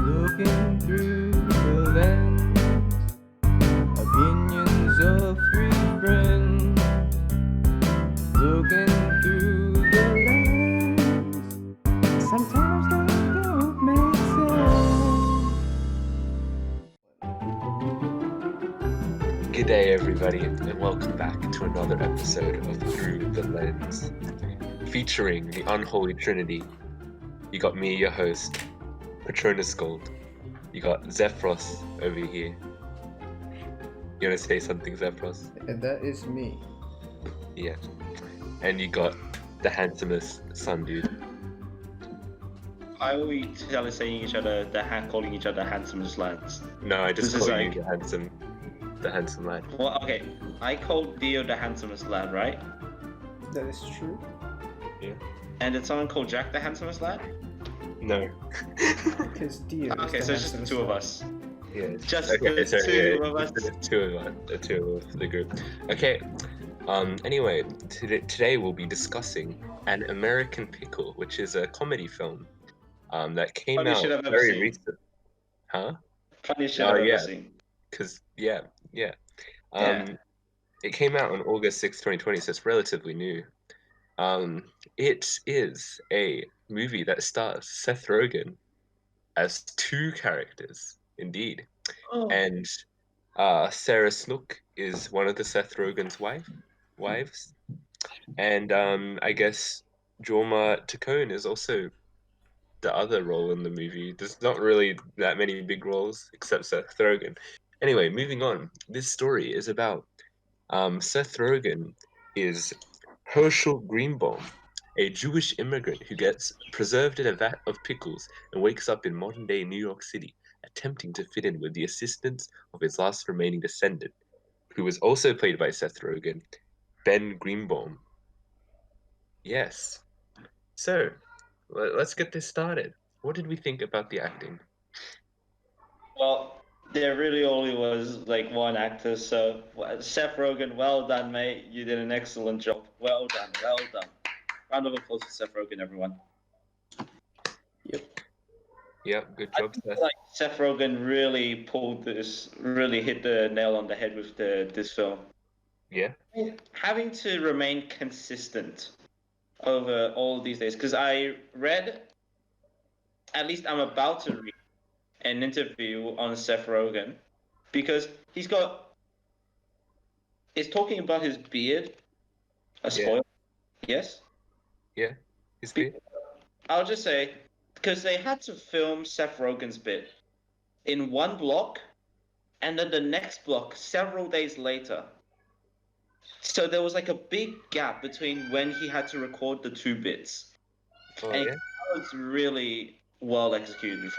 Looking through the lens, opinions of three friends. Looking through the lens, sometimes they don't make sense. G'day everybody and welcome back to another episode of Through the Lens, featuring the Unholy Trinity. You got me, your host, Patronus Gold. You got Zephyros over here. You wanna say something, Zephyros? And that is me. Yeah. And you got the handsomest sun dude. Why are we saying each other, calling each other handsome as lads? No, I just This is call you like- the handsome lad. Well, okay, I called Dio the handsomest lad, right? That is true. And did someone call Jack the handsomest lad? No. Because Dio. Okay, so it's just the two of us. Yeah. Just Okay, the sorry, two yeah, of us. The two of the group. Okay. Anyway, today we'll be discussing An American Pickle, which is a comedy film that came Funny out shit I've ever very seen. recent. Huh? Funniest shit Oh, I've yeah. ever seen. Because yeah. Yeah. It came out on August 6, 2020, so it's relatively new. It is a movie that stars Seth Rogen as two characters, indeed. Oh. And Sarah Snook is one of the Seth Rogen's wives. And I guess Jorma Taccone is also the other role in the movie. There's not really that many big roles except Seth Rogen. Anyway, moving on. This story is about Seth Rogen is Herschel Greenbaum, a Jewish immigrant who gets preserved in a vat of pickles and wakes up in modern-day New York City, attempting to fit in with the assistance of his last remaining descendant, who was also played by Seth Rogen, Ben Greenbaum. Yes. So, let's get this started. What did we think about the acting? Well, there really only was like one actor, so Seth Rogen, well done, mate. You did an excellent job. Well done, well done. Round of applause for Seth Rogen, everyone. Yep, good I job, think, Seth. like Seth Rogen really really hit the nail on the head with this film. Yeah. Having to remain consistent over all these days, because I read, at least I'm about to read an interview on Seth Rogen, because he's talking about his beard. A spoiler, yes. Yeah. His beard. I'll just say, because they had to film Seth Rogen's bit in one block, and then the next block several days later. So there was like a big gap between when he had to record the two bits. Oh, And yeah. that was really well executed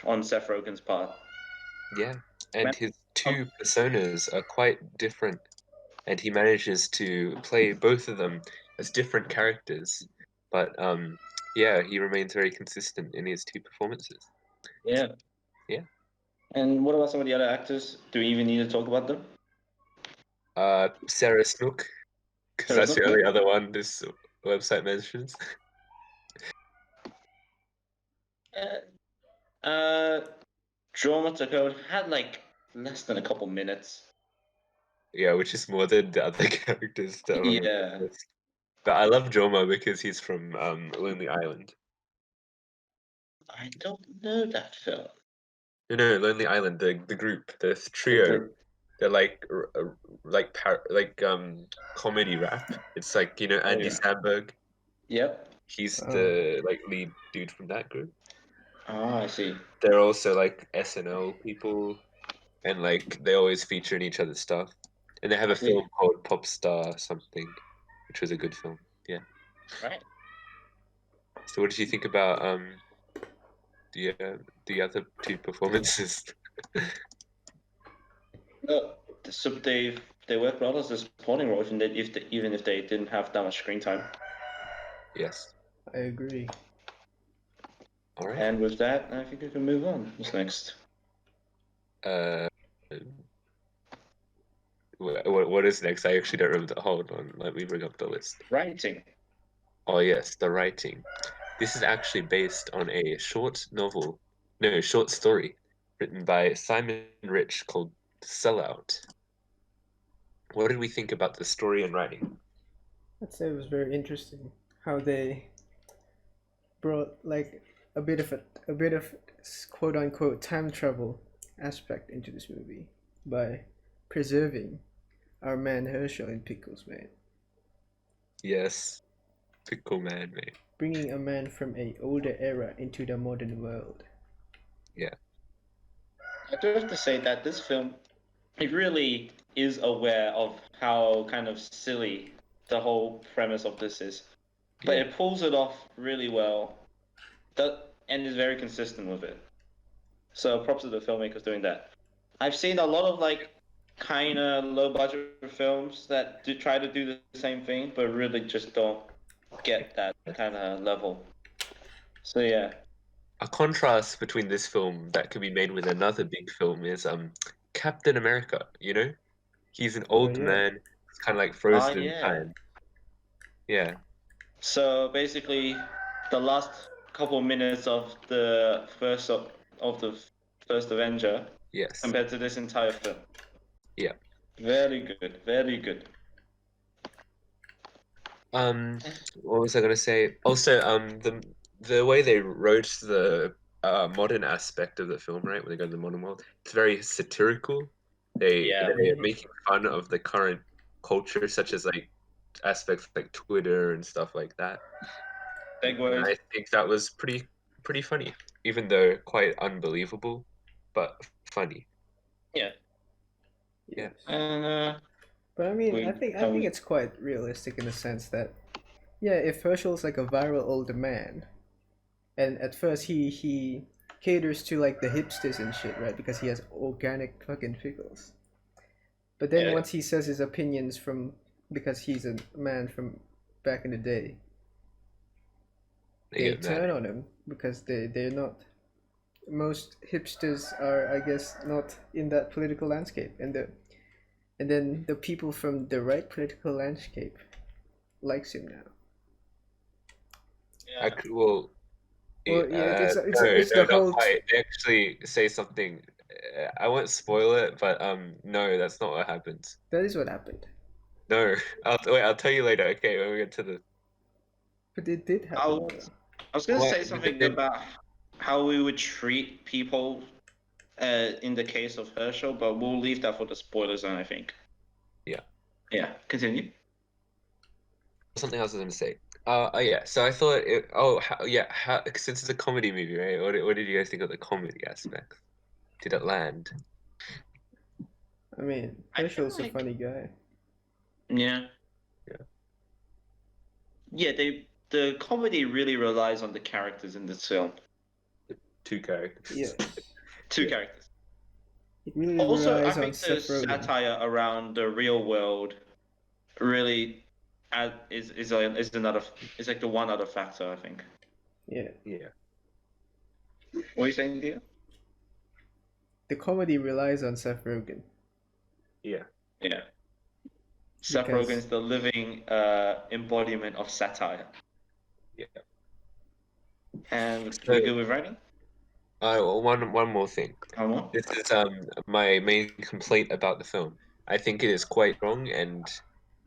on Seth Rogen's part. Yeah, and his two personas are quite different, and he manages to play both of them as different characters. But yeah, he remains very consistent in his two performances. Yeah. Yeah. And what about some of the other actors? Do we even need to talk about them? Sarah Snook, because Sarah that's the Snook, only other one this website mentions. Jorma Taccone had like less than a couple minutes. Yeah, which is more than the other characters that are on the Yeah. list. But I love Jorma because he's from Lonely Island. I don't know that film. No, Lonely Island, the group, the trio. They're like comedy rap. It's like, you know, Andy yeah. Samberg. Yep. He's the like lead dude from that group. Oh, I see. They're also like SNL people, and like they always feature in each other's stuff. And they have a see. film called Pop Star something, which was a good film. Yeah. Right. So what did you think about the other two performances? So they work well as a supporting role, even if they didn't have that much screen time. Yes. I agree. All right. And with that, I think we can move on. What's next? What is next? I actually don't remember. Hold on, let me bring up the list. Writing. Oh yes, the writing. This is actually based on a short novel no, short story written by Simon Rich called Sellout. What did we think about the story and writing? I'd say it was very interesting how they brought like a bit of quote unquote time travel aspect into this movie by preserving our man Herschel in Pickles, man. Yes, Pickle Man, mate. Bringing a man from a older era into the modern world. Yeah. I do have to say that this film, it really is aware of how kind of silly the whole premise of this is, but Yeah. it pulls it off really well. And is very consistent with it. So props to the filmmakers doing that. I've seen a lot of like kind of low budget films that do try to do the same thing, but really just don't get that kind of level. So yeah, A contrast between this film that could be made with another big film is Captain America, you know? He's an old yeah. man, he's kind of like frozen in yeah. time. Yeah. So basically, the last couple minutes of the first Avenger Yes. compared to this entire film. Yeah. Very good, very good. What was I gonna say? Also, the way they wrote the modern aspect of the film, right? When they go to the modern world, it's very satirical. Yeah. They're making fun of the current culture, such as like aspects like Twitter and stuff like that. And Segways. I think that was pretty funny, even though quite unbelievable, but funny. Yeah. Yes. And But I mean, we- I think it's quite realistic in the sense that, yeah, if Herschel's like a viral older man, and at first he caters to like the hipsters and shit, right? Because he has organic fucking pickles. But then Yeah. once he says his opinions from because he's a man from back in the day, They they get turn mad. on him because they're not. Most hipsters are, I guess, not in that political landscape, and then the people from the right political landscape likes him now. yeah. Well, yeah, it's no, it's no, the not whole. quite. They actually say something. I won't spoil it, but no, that's not what happens. That is what happened. No, I'll tell you later. Okay, when we get to the. But it did happen. I'll- though. I was gonna What? say something Did- about how we would treat people in the case of Herschel, but we'll leave that for the spoiler zone, I think. Yeah. Yeah, continue. Something else I was gonna say. Oh yeah. So I thought it. Oh yeah. Since it's a comedy movie, right? What did you guys think of the comedy aspect? Did it land? I mean, I feel Herschel's a like- funny guy. Yeah. Yeah. Yeah, the comedy really relies on the characters in this film. Two characters. Yes. Two Yeah. characters. It really Also, I relies on think the Seth Rogen. satire around the real world really is like the one other factor, I think. Yeah, Yeah. What are you saying, dear? the comedy relies on Seth Rogen. Yeah. Yeah. Seth Because- Rogen's the living embodiment of satire. Yeah. And So- we good with writing? One more thing. Come on. This is my main complaint about the film. I think it is quite wrong and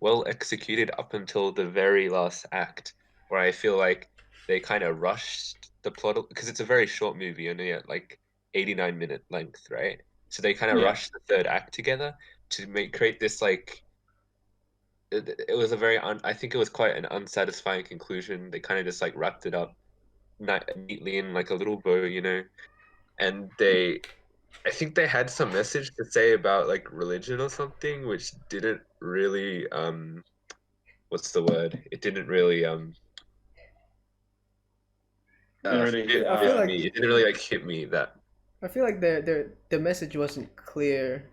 well executed up until the very last act, where I feel like they kind of rushed the plot because it's a very short movie, only at like 89-minute length, right? So they kind of Yeah. rushed the third act together to create this like. It was a very I think it was quite an unsatisfying conclusion. They kind of just like wrapped it up neatly in like a little bow, you know, and I think they had some message to say about like religion or something, which didn't really what's the word? It didn't really Didn't really hit, I feel like- it didn't really like hit me that I feel like the message wasn't clear.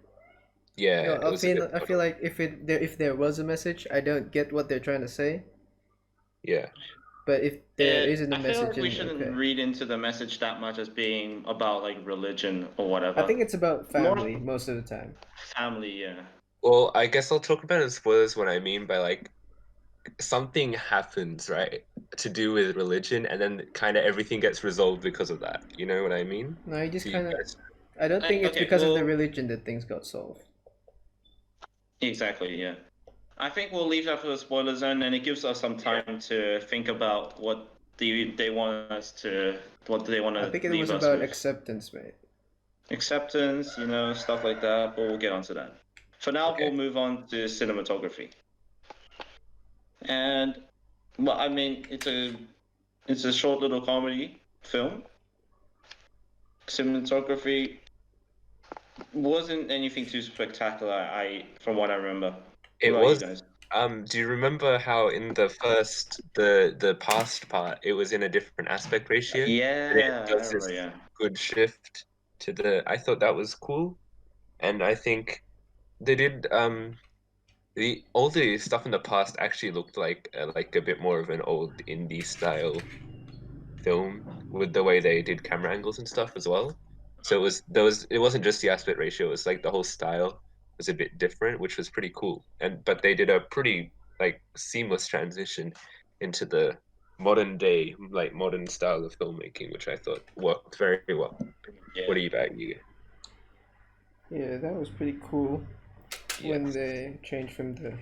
yeah. No, it I was a feel bit I feel like if there was a message, I don't get what they're trying to say. yeah. But if there isn't a I feel message, like we then shouldn't okay. read into the message that much as being about like religion or whatever. I think it's about family most of the time. family, yeah. Well, I guess I'll talk about it in spoilers what I mean by like like something happens, right, to do with religion, and then kind of everything gets resolved because of that. You know what I mean? No, you just Do you kind of. guys- I don't think it's Okay, because of the well, religion that things got solved. exactly, yeah. I think we'll leave that for the spoiler zone, and it gives us some time to think about what they want us to, what do they want I to think it leave was us about with. acceptance, mate. Acceptance, stuff like that, but we'll get onto that. For now, Okay. we'll move on to cinematography. And, well, I mean, it's a short little comedy film. Cinematography wasn't anything too spectacular, from what I remember. It What about was. you guys? Do you remember how in the past part it was in a different aspect ratio? And it Yeah, I does remember, this yeah. good shift to the. I thought that was cool, and I think they did. All the stuff in the past actually looked like a bit more of an old indie style film with the way they did camera angles and stuff as well. So it wasn't just the aspect ratio, it was like the whole style was a bit different, which was pretty cool. But they did a pretty like seamless transition into the modern day, like modern style of filmmaking, which I thought worked very well. Yeah. What about you? Yeah, that was pretty cool when Yes. they changed from the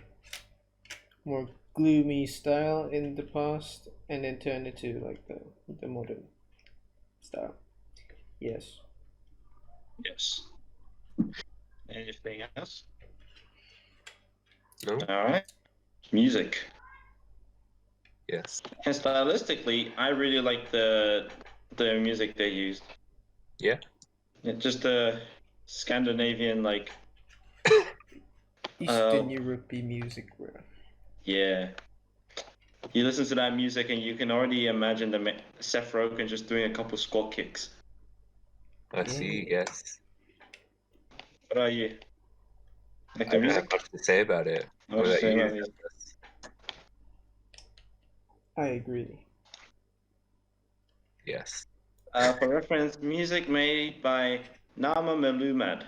more gloomy style in the past and then turned it to like the modern style. Yes. Yes. Anything else? No? All right. Music. Yes. And stylistically, I really like the music they used. Yeah. Just the Scandinavian, like, Eastern European music, bro. yeah. You listen to that music and you can already imagine Seth Rogen just doing a couple squat kicks. I see, yes. What are you? Like I the don't have music? much to say about it. What What to about say you? about music? I agree. Yes. For reference, music made by Nama Melumad.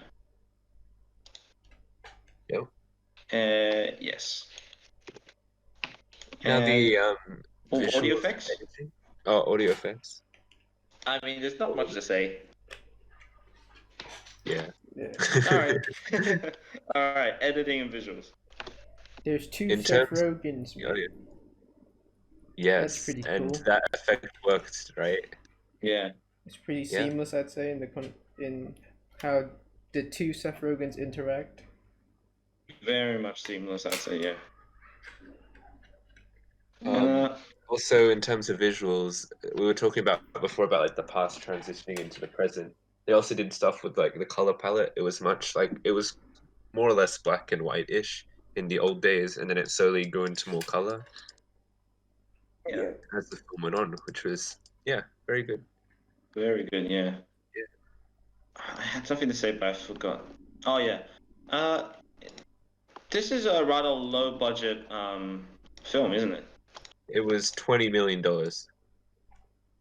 Yep. Yes. Now And the audio visuals effects? and editing. Oh, audio effects. I mean, there's not much to say. Yeah. Yeah. All right. All right. Editing and visuals. There's two In Seth terms of Rogens, the audio. man. That's Yes, pretty and cool. that effect worked, right? Yeah. It's pretty Yeah. seamless, I'd say, in how the two Seth Rogens interact. Very much seamless, I'd say. Yeah. Um, Also, in terms of visuals, we were talking about before about like the past transitioning into the present. They also did stuff with like the color palette. It was much like it was more or less black and white-ish in the old days, and then it slowly grew into more color Yeah. as the film went on, which was very good. Very good. Yeah. Yeah. I had something to say, but I forgot. Oh yeah. Uh, this is a rather low budget film, isn't it? It was $20 million.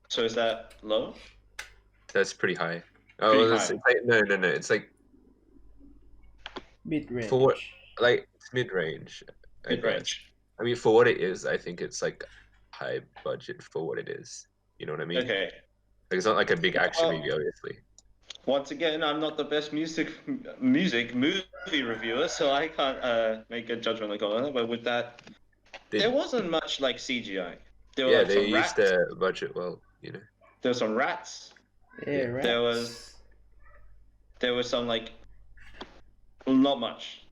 So is that low? That's pretty high. Pretty Oh, high. it's like no. It's like Mid for range. like it's mid-range, I Mid guess. range. I mean, for what it is, I think it's like high budget for what it is. You know what I mean? Okay. Like it's not like a big action Well, movie, obviously. once again, I'm not the best music movie reviewer, so I can't make a judgment on that. But with that, there They, wasn't much like CGI. There were yeah, like they some used rats. their budget well. You know. There were some rats. Yeah, Yeah. rats. There was some like not much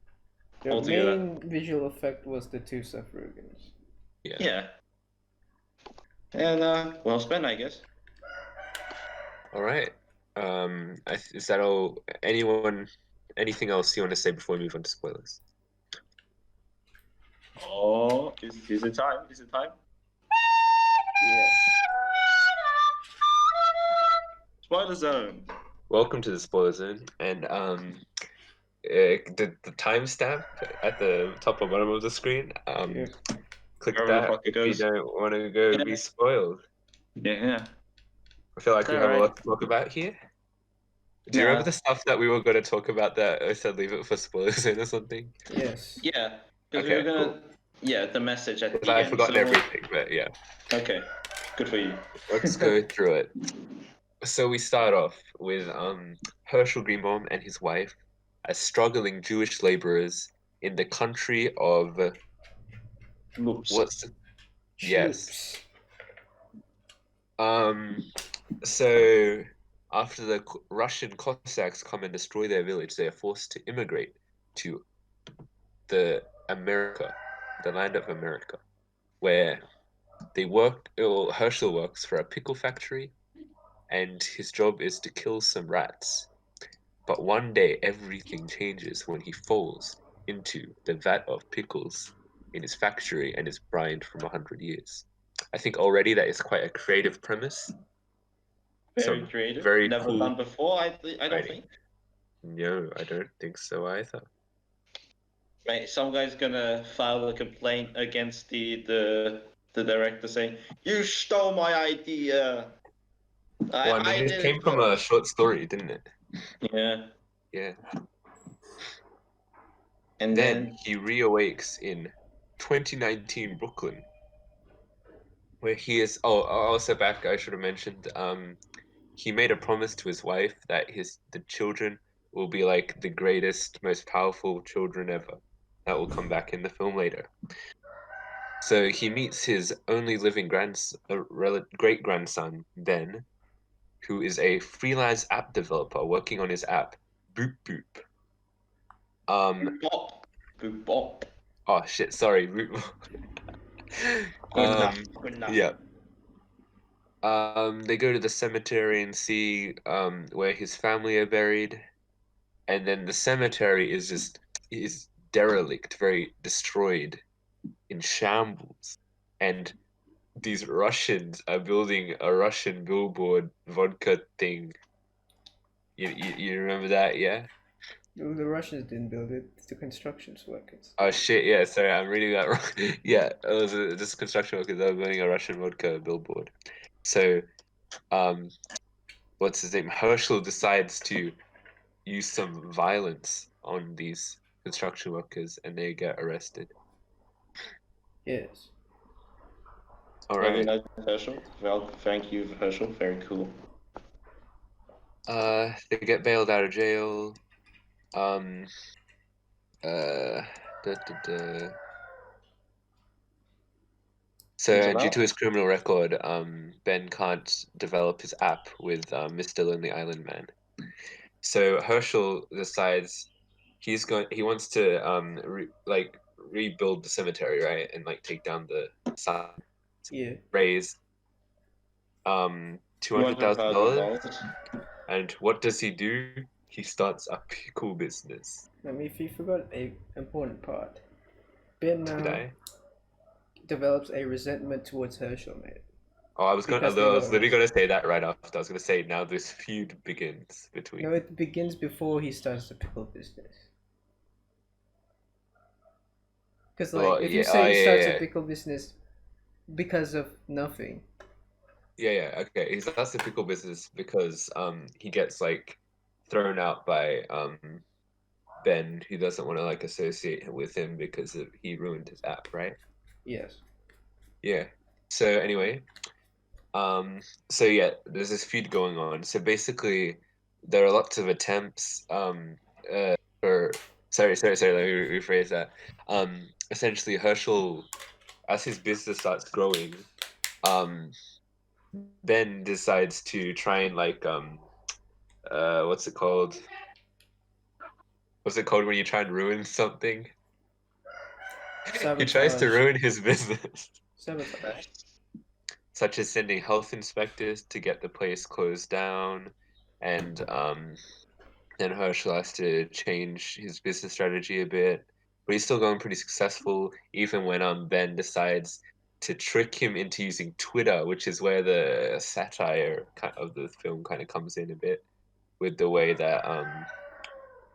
The altogether. main visual effect was the two Seth Rogens. Yeah. Yeah. And well spent, I guess. All right. Is that all? Anything else you want to say before we move on to spoilers? Oh, is it time? Is it time? Yeah. Spoiler zone. Welcome to the spoiler zone, and the timestamp at the top or bottom of the screen. Yeah. Click Wherever the that fuck it if you goes. don't want to go be spoiled. Yeah. I feel like we have a Alright. lot to talk about here. Do you remember the stuff that we were going to talk about that I said leave it for spoilers in or something? Yes. Yeah, because Okay, cool. Yeah, the message at the I've end. forgotten So, everything, but yeah. okay, good for you. Let's go through it. So we start off with Herschel Greenbaum and his wife as struggling Jewish laborers in the country of Oops. yes. Schloops. So after the Russian Cossacks come and destroy their village, they are forced to immigrate to the land of America, where Herschel works for a pickle factory, and his job is to kill some rats. But one day everything changes when he falls into the vat of pickles in his factory and is brined from 100 years. I think already that is quite a creative premise. Very Some creative. very Never cool done before. I don't writing. think. No, I don't think so either. Mate, some guy's gonna file a complaint against the director saying you stole my idea. Well, I mean, I it did came it from a first. short story, didn't it? Yeah, Yeah. and Then then he reawakes in 2019 Brooklyn, where he is. Oh, also back, I should have mentioned. He made a promise to his wife that the children will be like the greatest, most powerful children ever. That will come back in the film later. So he meets his only living great grandson, Ben, who is a freelance app developer working on his app, Boop Boop. boop bop, boop bop. Oh shit, sorry. Boop. Good enough. Good enough. Yeah. They go to the cemetery and see where his family are buried, and then the cemetery is derelict, very destroyed, in shambles, and these Russians are building a Russian billboard vodka thing. You remember that, yeah? The Russians didn't build it. It's the construction workers. Oh shit, yeah, sorry, I'm reading that wrong. Yeah, it was just construction workers that were building a Russian vodka billboard. So, um, what's his name? Herschel decides to use some violence on these construction workers and they get arrested. Yes. Very Alright. nice, Herschel. Well, thank you, Herschel. Very cool. They get bailed out of jail. Um, da, da, da. He's So, due about. to his criminal record, Ben can't develop his app with Mr. Lonely Island Man. So Herschel decides he wants to rebuild the cemetery, right, and like take down the sign, Yeah. raise $200,000. $200,000. And what does he do? He starts a pickle business. I mean, if you forgot a important part, Ben Did now I? develops a resentment towards Herschel, mate. Oh, I was Because they literally lost. gonna say that right after. I was gonna say now this feud begins between. No, it begins before he starts the pickle business. Because like, Well, if you yeah, say he starts a yeah. pickle business because of nothing, Yeah, okay. He starts the pickle business because he gets like thrown out by Ben, who doesn't want to like associate with him because he ruined his app, right? yes. Yeah. So anyway, so yeah, there's this feud going on. So basically, there are lots of attempts for sorry, let me rephrase that. Essentially, Herschel, as his business starts growing, um, Ben decides to try and like what's it called? What's it called when you try and ruin something? He tries to Sabotage. ruin his business, Sabotage. such as sending health inspectors to get the place closed down, and then Herschel has to change his business strategy a bit, but he's still going pretty successful, even when Ben decides to trick him into using Twitter, which is where the satire of the film kind of comes in a bit, with the way that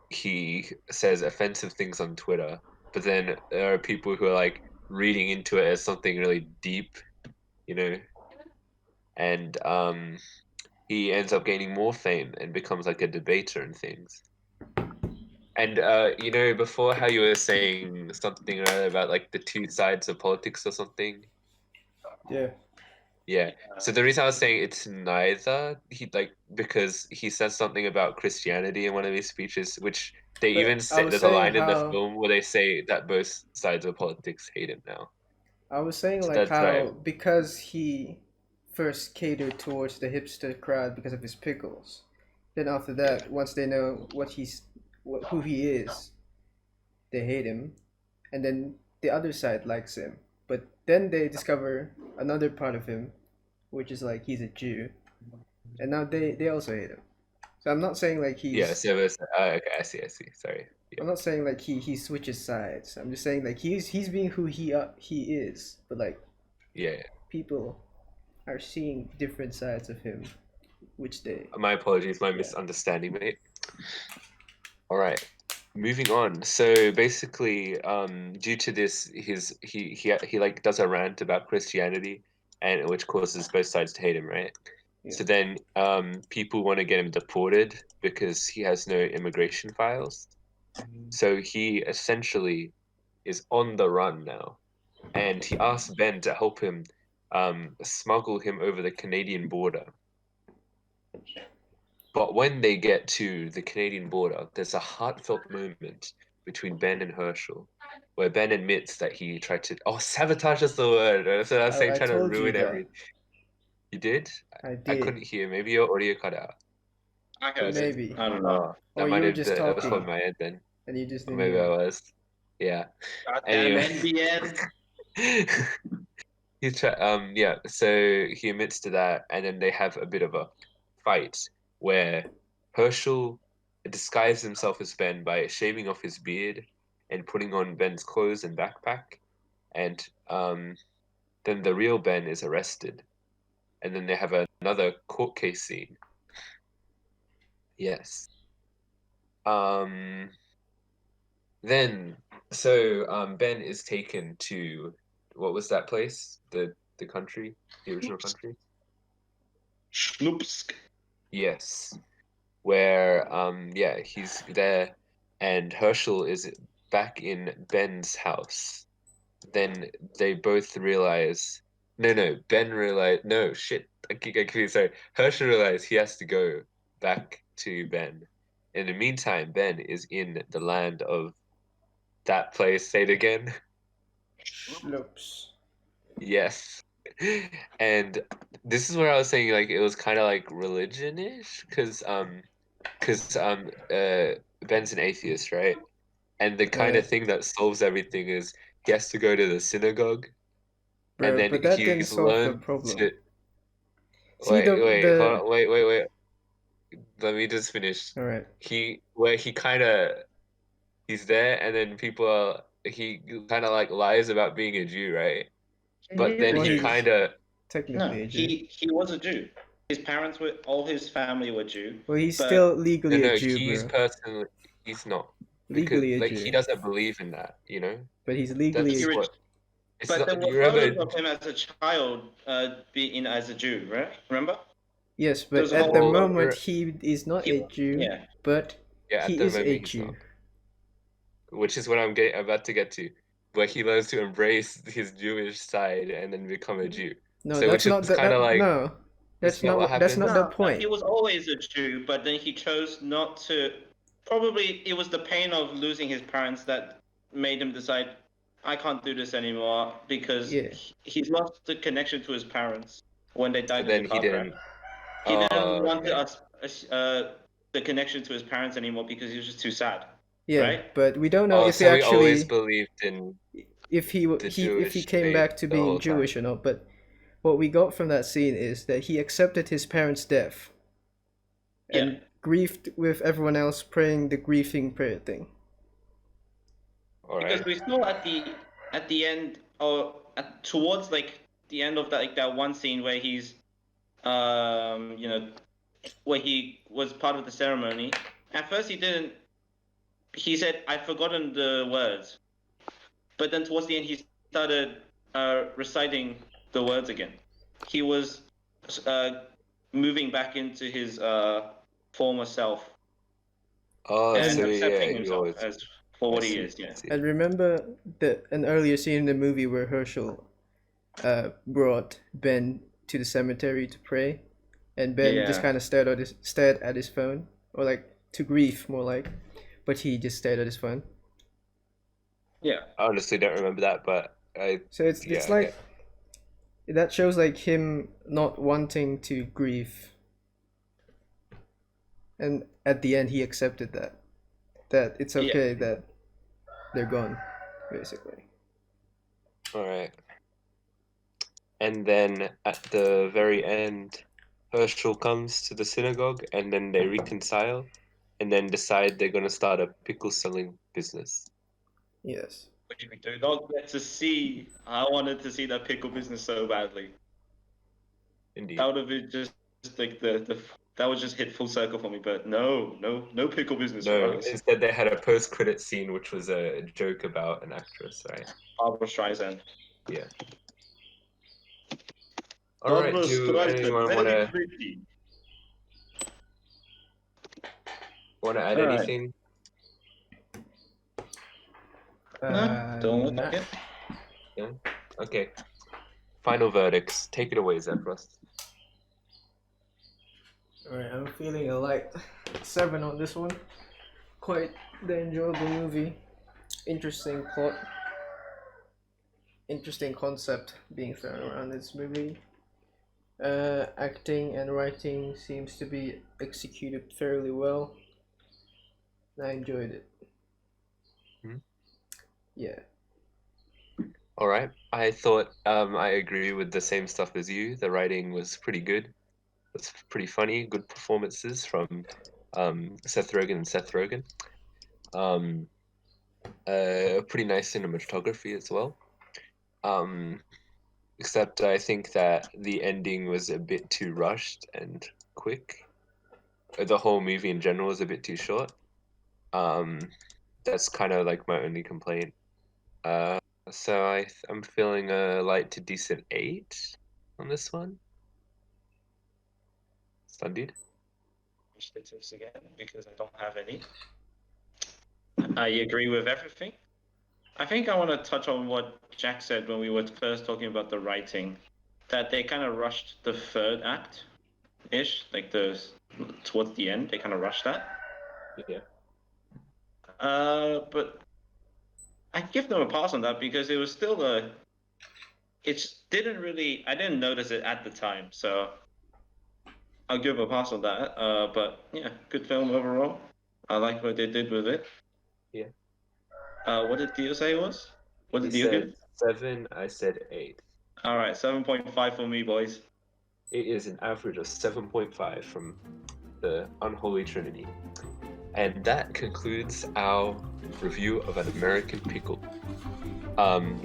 he says offensive things on Twitter, but then there are people who are like reading into it as something really deep, you know, and he ends up gaining more fame and becomes like a debater and things. And you know, before how you were saying something earlier about like the two sides of politics or something. Yeah. Yeah. So the reason I was saying it's neither, because he says something about Christianity in one of his speeches, which they But even I say was there's a saying line in the how film where they say that both sides of politics hate him now. I was saying So like that's right. how because he first catered towards the hipster crowd because of his pickles. Then after that, once they know who he is, they hate him, and then the other side likes him. But then they discover another part of him, which is like he's a Jew, and now they also hate him. So I'm not saying like Yeah, he's so it's, okay, I see. Sorry. I'm Yeah. not saying like he switches sides. I'm just saying like he's being who he is, but like Yeah. people are seeing different sides of him, which they My apologies, my yeah. misunderstanding, mate. All right. Moving on. So basically, due to this, he like does a rant about Christianity, and which causes both sides to hate him, right? Yeah. So then, people want to get him deported because he has no immigration files. So he essentially is on the run now, and he asks Ben to help him, smuggle him over the Canadian border. But when they get to the Canadian border, there's a heartfelt moment between Ben and Herschel, where Ben admits that he tried to. Oh, sabotage is the word. Right? So I was saying I trying to told you ruin that. everything. You did? I I did. couldn't hear. Maybe your audio cut out. I heard it. Maybe. I don't know. That Or you might were have just been, that was talking on my end then. and you just Or didn't maybe hear I me. was. Yeah. Goddamn Anyway. NBN. Yeah, so he admits to that, and then they have a bit of a fight where Herschel disguised himself as Ben by shaving off his beard and putting on Ben's clothes and backpack, and then the real Ben is arrested, and then they have another court case scene. Yes. Um, then Ben is taken to, what was that place? The country, the original country. Schnoopsk. Yes, where he's there, and Herschel is back in Ben's house. Then they both realize, no, Ben realize, no shit, I keep getting confused. Sorry, Herschel realized he has to go back to Ben. In the meantime, Ben is in the land of that place. Say it again. Schloops. Yes. And this is where I was saying like it was kind of like religion-ish because Ben's an atheist, right? And the kind of Right. thing that solves everything is he has to go to the synagogue, and Bro, then but that didn't he's solve the learned problem. to See hold the on, wait. Let me just finish. all right. He kind of he's there, and then he kind of like lies about being a Jew, right? But then Well, he he's kind of No, technically a Jew. he was a Jew. His parents were all his family were Jew. Well, he's But still legally a no, Jew, he's bro. personally he's not because Legally a like he Jew, doesn't believe in that, you know. but he's legally That's a he what it's but there not. were You remember? photos of him as a child, being as a Jew, right? Remember? Yes, There but was a at the whole Well, moment he is not he, a Jew, yeah. but yeah, at he the is a moment he's not, Jew. which is what about to get to, where he learns to embrace his Jewish side and then become a Jew. No, So, that's which not is that. kind of like, No, it's not what that's not happens. the No, point. he was always a Jew, but then he chose not to. Probably it was the pain of losing his parents that made him decide, I can't do this anymore because Yeah. he's lost the connection to his parents when they So died in the then he car crash. didn't. He didn't Oh, want okay. the connection to his parents anymore because he was just too sad, Yeah, right? but we don't know Oh, if he so he always actually believed in the if he Jewish came faith back to the being whole time. Jewish or not. But what we got from that scene is that he accepted his parents' death Yeah. and grieved with everyone else praying the grieving prayer thing. All Because right. we saw at the end or towards like the end of that like that one scene where he's you know where he was part of the ceremony. At first he didn't. He said, "I've forgotten the words," but then towards the end he started reciting the words again. He was uh, moving back into his former self. Oh, and so yeah, accepting he himself was. as for what I he see, is. Yeah. I see. And remember an earlier scene in the movie where Herschel brought Ben to the cemetery to pray, and Ben just Yeah. kind of stared at his phone, or like to grief more like, but he just stared at his phone. Yeah. I honestly don't remember that, but So it's yeah, like that shows like him not wanting to grieve, and at the end he accepted that it's Yeah. okay that they're gone, basically. all right. And then at the very end, Herschel comes to the synagogue, and then they reconcile, and then decide they're gonna start a pickle selling business. Yes. Which we do not get to see. I wanted to see that pickle business so badly. Indeed. That would have been just like the that was just hit full circle for me. But no pickle business for No, us. instead they had a post-credit scene, which was a joke about an actress, right? Barbara Streisand. Yeah. All right. Barbara Do Streisand, anyone very pretty. wanna add All right. anything? No, don't look Nah. like it. Yeah. Okay. Final verdicts. Take it away, Zephyros. Alright, I'm feeling a light 7 on this one. Quite the enjoyable movie. Interesting plot. Interesting concept being thrown around this movie. Acting and writing seems to be executed fairly well. I enjoyed it. Hmm? Yeah. All right. I thought I agree with the same stuff as you. The writing was pretty good. It's pretty funny. Good performances from Seth Rogen and Seth Rogen. Pretty nice cinematography as well. Except I think that the ending was a bit too rushed and quick. The whole movie in general is a bit too short. That's kind of like my only complaint. So I'm feeling a light to decent 8 on this one. Stunted. Statistics again because I don't have any. I agree with everything. I think I want to touch on what Jack said when we were first talking about the writing, that they kind of rushed the third act, ish, like towards the end, they kind of rushed that. Yeah. But I give them a pass on that because it was still I didn't notice it at the time, so I'll give a pass on that. But yeah, good film overall. I like what they did with it. Yeah. What did Theo say it was? What did He you said give? 7, I said 8. All right, 7.5 for me, boys. It is an average of 7.5 from the Unholy Trinity. And that concludes our review of An American Pickle.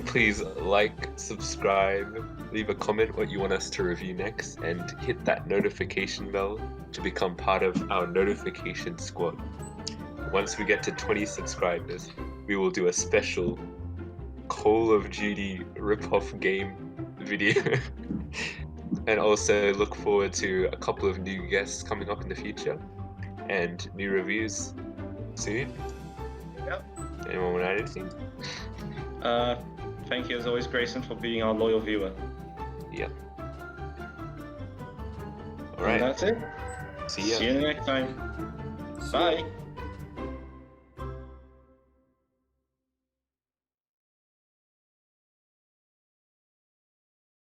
Please like, subscribe, leave a comment what you want us to review next, and hit that notification bell to become part of our notification squad. Once we get to 20 subscribers, we will do a special Call of Duty rip-off game video. And also look forward to a couple of new guests coming up in the future and new reviews soon. Yep. Anyone want to add anything? Thank you as always, Grayson, for being our loyal viewer. Yep. All And right. that's it. See ya. See you next time. Bye.